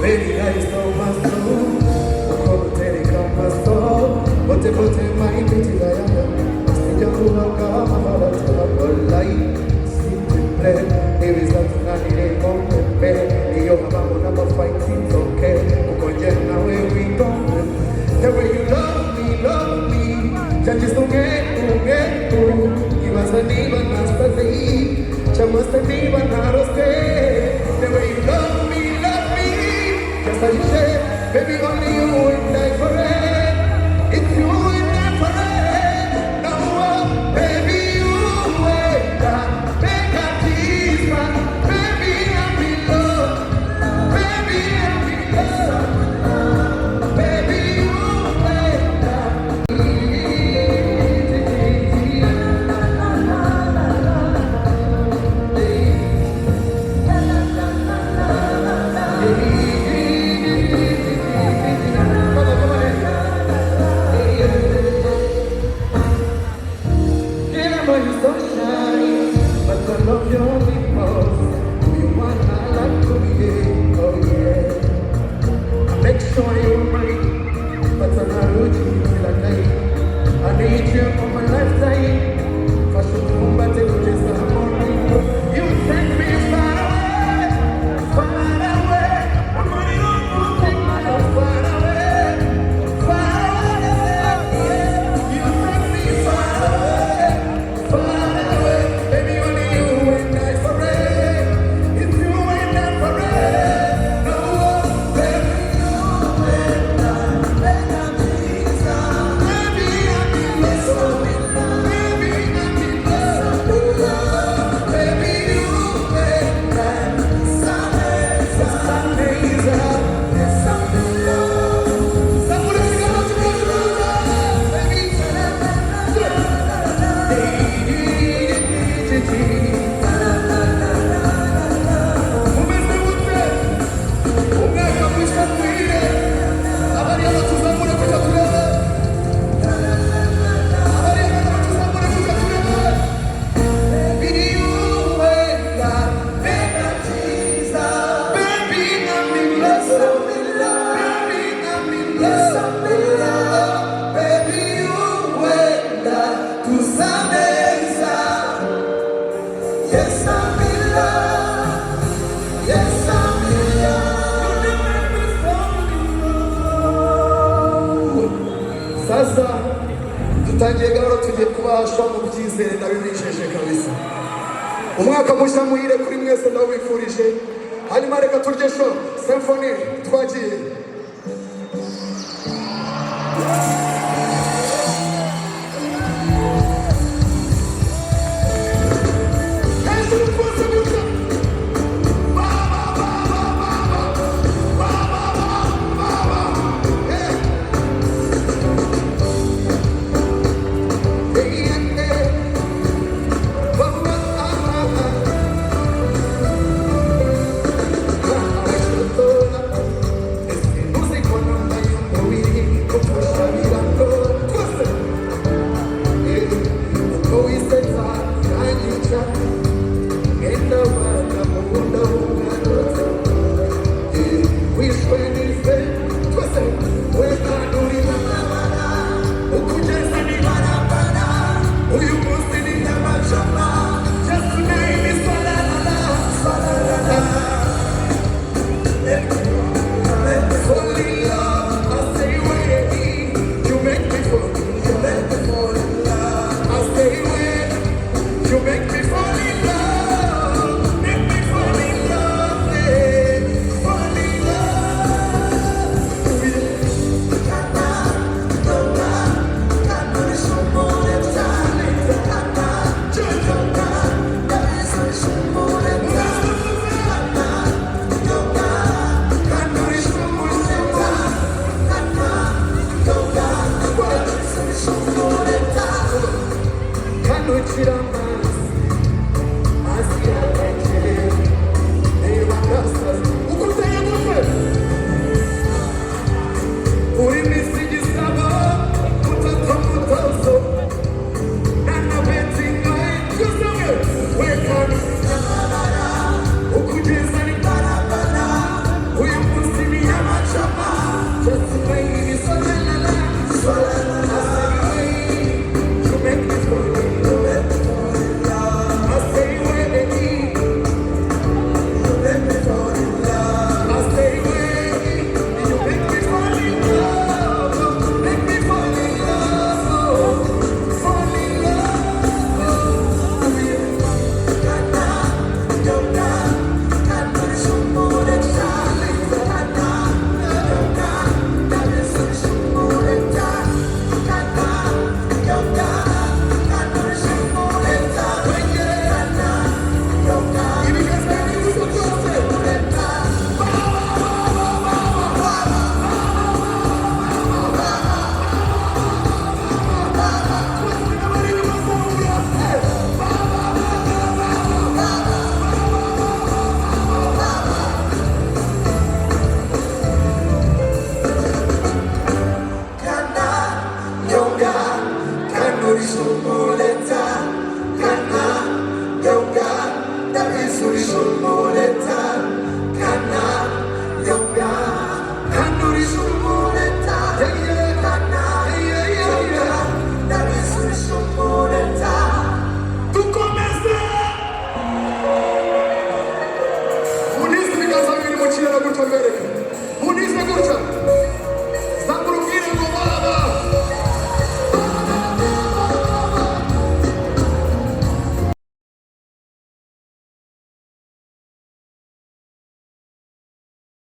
Baby, I stole my soul. Come take on my soul. But the my beauty, I am. Still, you could have come about a trouble life. Simple, there is nothing I need to compare. You have a number of fighting, okay. Because now we go. The way you love me. Just don't get through. You must have even asked the day. You must have even asked the way you love me. Just as you said, baby, only you would die for it. If you would die for it, no, baby, you wait up. Make a tease, man. Baby, I'm in love. Baby, I'm in love. Baby, you wait up. Sasa tutangiye gahoro tugiye kubashwa mu byizere nabibisheshe kabisa. Umwaka mushya muhire kuri mwese ndabifurije. Hanyuma reka turye show symphony twagiye. amore